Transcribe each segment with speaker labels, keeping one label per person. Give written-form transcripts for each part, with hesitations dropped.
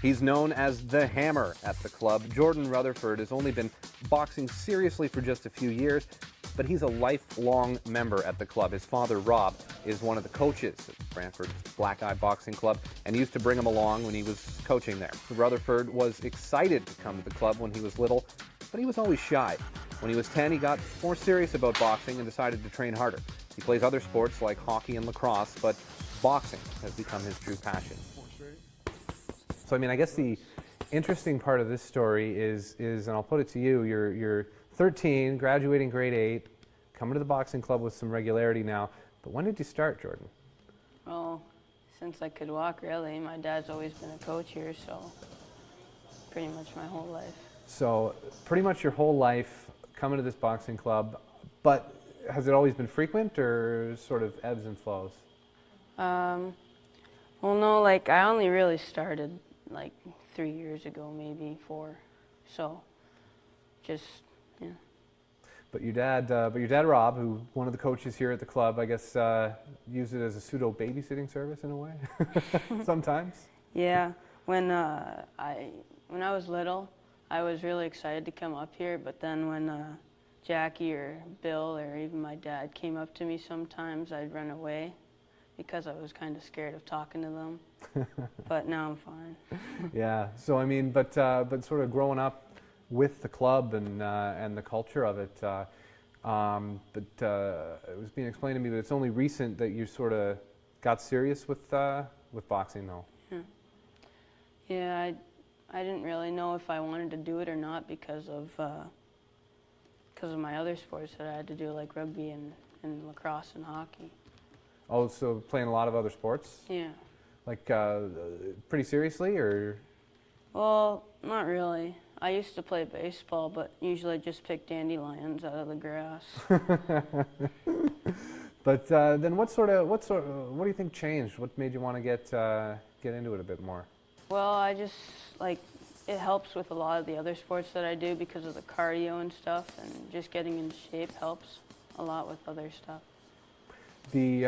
Speaker 1: He's known as the Hammer at the club. Jordan Rutherford has only been boxing seriously for just a few years, but he's a lifelong member at the club. His father, Rob, is one of the coaches at Brantford's Black Eye Boxing Club and used to bring him along when he was coaching there. Rutherford was excited to come to the club when he was little, but he was always shy. When he was 10, he got more serious about boxing and decided to train harder. He plays other sports like hockey and lacrosse, but boxing has become his true passion. So, I guess the interesting part of this story is, and I'll put it to you, you're 13, graduating grade 8, coming to the boxing club with some regularity now. But when did you start, Jordan?
Speaker 2: Well, since I could walk, really. My dad's always been a coach here, so pretty much my whole life.
Speaker 1: So, pretty much your whole life coming to this boxing club, but has it always been frequent or sort of ebbs and flows?
Speaker 2: Well, no, I only really started 3 years ago, maybe 4. So, just, yeah.
Speaker 1: But your dad Rob, who one of the coaches here at the club, I guess used it as a pseudo babysitting service in a way, sometimes.
Speaker 2: Yeah, when I was little, I was really excited to come up here. But then when Jackie or Bill or even my dad came up to me, sometimes I'd run away because I was kind of scared of talking to them. But now I'm fine.
Speaker 1: Yeah. So but sort of growing up with the club and the culture of it. It was being explained to me that it's only recent that you sort of got serious with boxing, though.
Speaker 2: Yeah. Yeah, I didn't really know if I wanted to do it or not because of my other sports that I had to do, like rugby and lacrosse and hockey.
Speaker 1: Oh, so playing a lot of other sports?
Speaker 2: Yeah.
Speaker 1: Pretty seriously, or?
Speaker 2: Well, not really. I used to play baseball, but usually I just pick dandelions out of the grass.
Speaker 1: But then what do you think changed? What made you want to get into it a bit more?
Speaker 2: Well, I just, it helps with a lot of the other sports that I do because of the cardio and stuff, and just getting in shape helps a lot with other stuff.
Speaker 1: The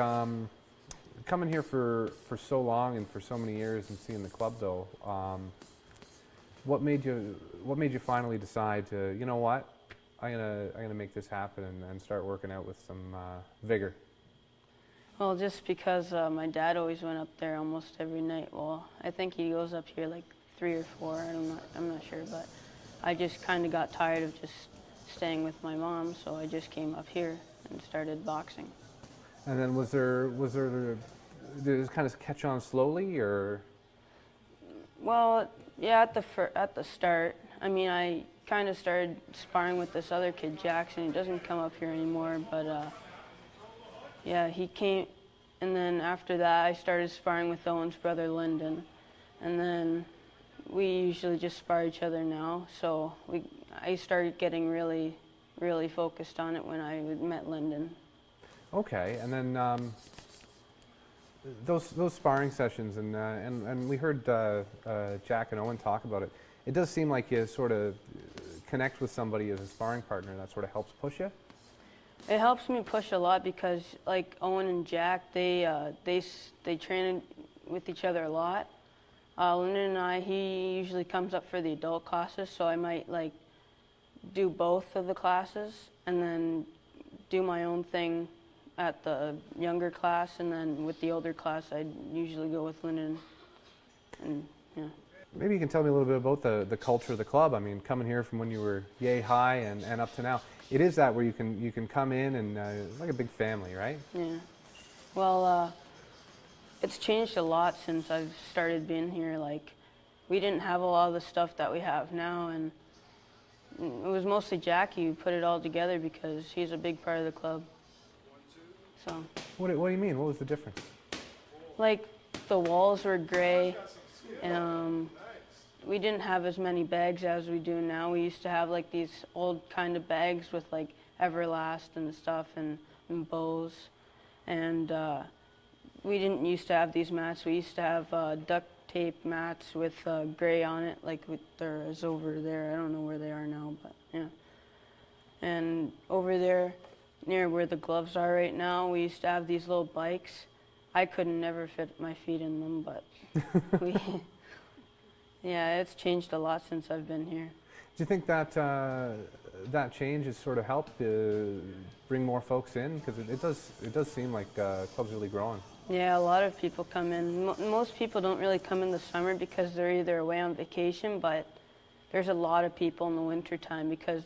Speaker 1: coming here for so long and for so many years and seeing the club, though, what made you finally decide to, you know what, I'm gonna make this happen and start working out with some vigor?
Speaker 2: Well, just because my dad always went up there almost every night. Well, I think he goes up here 3 or 4. I'm not sure, but I just kind of got tired of just staying with my mom, so I just came up here and started boxing.
Speaker 1: And then did it kind of catch on slowly, or?
Speaker 2: Well, yeah, at the start. I kind of started sparring with this other kid, Jackson. He doesn't come up here anymore, but yeah, he came. And then after that, I started sparring with Owen's brother, Lyndon. And then we usually just spar each other now. So I started getting really, really focused on it when I met Lyndon.
Speaker 1: Okay, and then those sparring sessions, and we heard Jack and Owen talk about it. It does seem like you sort of connect with somebody as a sparring partner that sort of helps push you.
Speaker 2: It helps me push a lot because, Owen and Jack, they train with each other a lot. Lyndon and I, he usually comes up for the adult classes, so I might do both of the classes and then do my own thing at the younger class, and then with the older class, I'd usually go with Lyndon. And yeah. Maybe
Speaker 1: you can tell me a little bit about the culture of the club. Coming here from when you were yay high and up to now, it is that where you can come in and it's like a big family, right?
Speaker 2: Yeah. Well, it's changed a lot since I've started being here. We didn't have a lot of the stuff that we have now, and it was mostly Jackie who put it all together because he's a big part of the club. So.
Speaker 1: What do you mean? What was the difference?
Speaker 2: The walls were gray, and we didn't have as many bags as we do now. We used to have these old kind of bags with Everlast and stuff and bows, and we didn't used to have these mats. We used to have duct tape mats with gray on it, there is over there. I don't know where they are now, but yeah. And over there, near where the gloves are right now, we used to have these little bikes. I couldn't never fit my feet in them, but Yeah, it's changed a lot since I've been here.
Speaker 1: Do you think that that change has sort of helped bring more folks in? Because it does seem like club's really growing.
Speaker 2: Yeah, a lot of people come in. Most people don't really come in the summer because they're either away on vacation, but there's a lot of people in the winter time because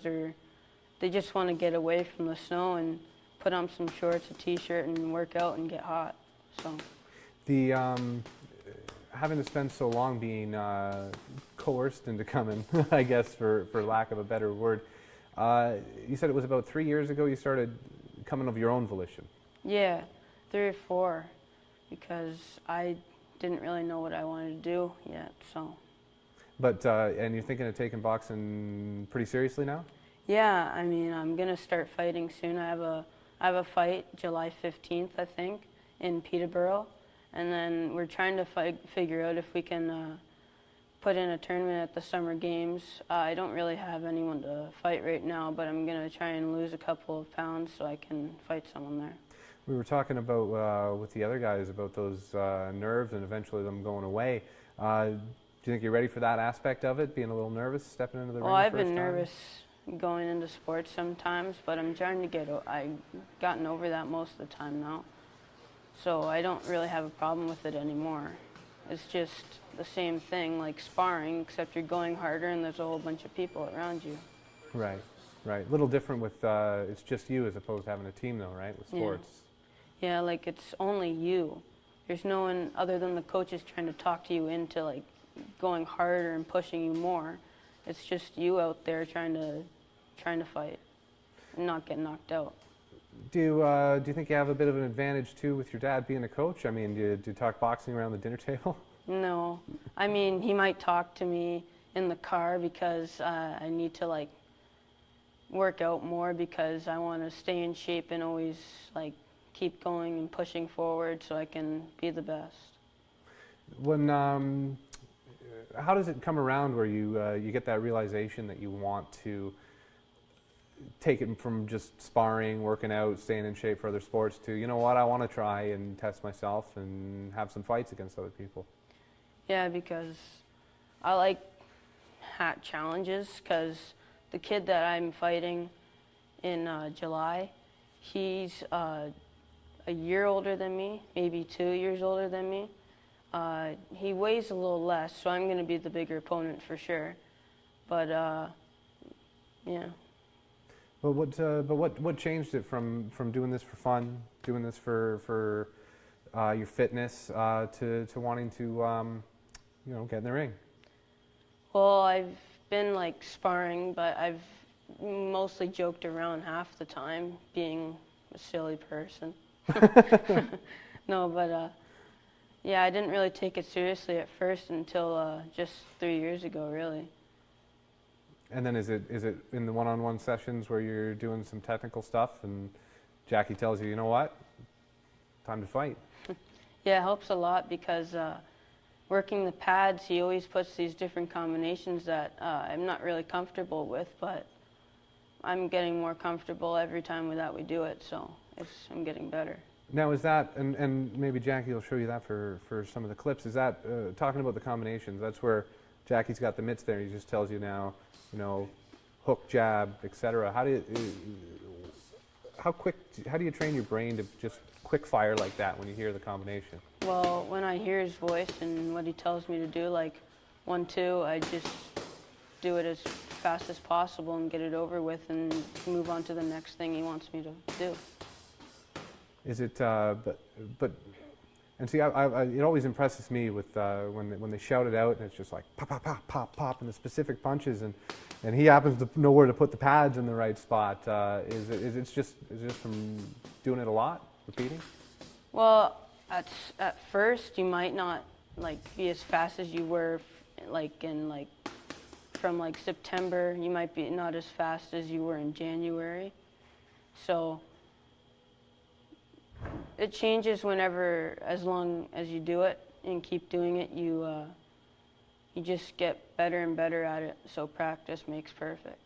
Speaker 2: they just want to get away from the snow and put on some shorts, a t-shirt, and work out and get hot. So
Speaker 1: The having to spend so long being coerced into coming, I guess, for lack of a better word. You said it was about 3 years ago you started coming of your own volition.
Speaker 2: yeah, 3 or 4, because I didn't really know what I wanted to do yet. So
Speaker 1: But and you're thinking of taking boxing pretty seriously now?
Speaker 2: yeah, I mean, I'm gonna start fighting soon. I have a fight July 15th, I think, in Peterborough, and then we're trying to figure out if we can put in a tournament at the Summer Games. I don't really have anyone to fight right now, but I'm gonna try and lose a couple of pounds so I can fight someone there.
Speaker 1: We were talking about with the other guys about those nerves and eventually them going away. Do you think you're ready for that aspect of it, being a little nervous, stepping into the ring
Speaker 2: Well,
Speaker 1: the
Speaker 2: I've
Speaker 1: first
Speaker 2: been
Speaker 1: time?
Speaker 2: nervous going into sports sometimes, but I'm trying to I've gotten over that most of the time now. So I don't really have a problem with it anymore. It's just the same thing, like sparring, except you're going harder and there's a whole bunch of people around you.
Speaker 1: Right, right. A little different with it's just you as opposed to having a team, though, right? With sports.
Speaker 2: Yeah, like it's only you. There's no one other than the coaches trying to talk to you into like going harder and pushing you more. It's just you out there trying to fight and not get knocked out.
Speaker 1: Do you think you have a bit of an advantage too with your dad being a coach? I mean, do you talk boxing around the dinner table?
Speaker 2: No, I mean he might talk to me in the car because I need to like work out more because I want to stay in shape and always like keep going and pushing forward so I can be the best.
Speaker 1: When how does it come around where you get that realization that you want to take it from just sparring, working out, staying in shape for other sports to, you know what, I want to try and test myself and have some fights against other people?
Speaker 2: Yeah, because I like hat challenges because the kid that I'm fighting in July, he's a year older than me, maybe 2 years older than me. He weighs a little less, so I'm going to be the bigger opponent for sure. But yeah.
Speaker 1: But what changed it from doing this for fun, doing this for your fitness, to wanting to get in the ring?
Speaker 2: Well, I've been like sparring, but I've mostly joked around half the time, being a silly person. No, but yeah, I didn't really take it seriously at first until just 3 years ago, really.
Speaker 1: And then is it in the one-on-one sessions where you're doing some technical stuff and Jackie tells you, you know what, time to fight?
Speaker 2: Yeah, it helps a lot because working the pads, he always puts these different combinations that I'm not really comfortable with, but I'm getting more comfortable every time that we do it, so I'm getting better.
Speaker 1: Now is that, and maybe Jackie will show you that for some of the clips, is that, talking about the combinations, that's where Jackie's got the mitts there, he just tells you now, hook, jab, etc. How do you train your brain to just quick fire like that when you hear the combination?
Speaker 2: Well, when I hear his voice and what he tells me to do, like 1, 2, I just do it as fast as possible and get it over with and move on to the next thing he wants me to do.
Speaker 1: Is it, and see, it always impresses me with when they shout it out and it's just like pop, pop, pop, pop, pop, and the specific punches, and he happens to know where to put the pads in the right spot. Is it just from doing it a lot, repeating?
Speaker 2: Well, at first you might not like be as fast as you were from September. You might be not as fast as you were in January. So it changes whenever, as long as you do it and keep doing it, you just get better and better at it. So practice makes perfect.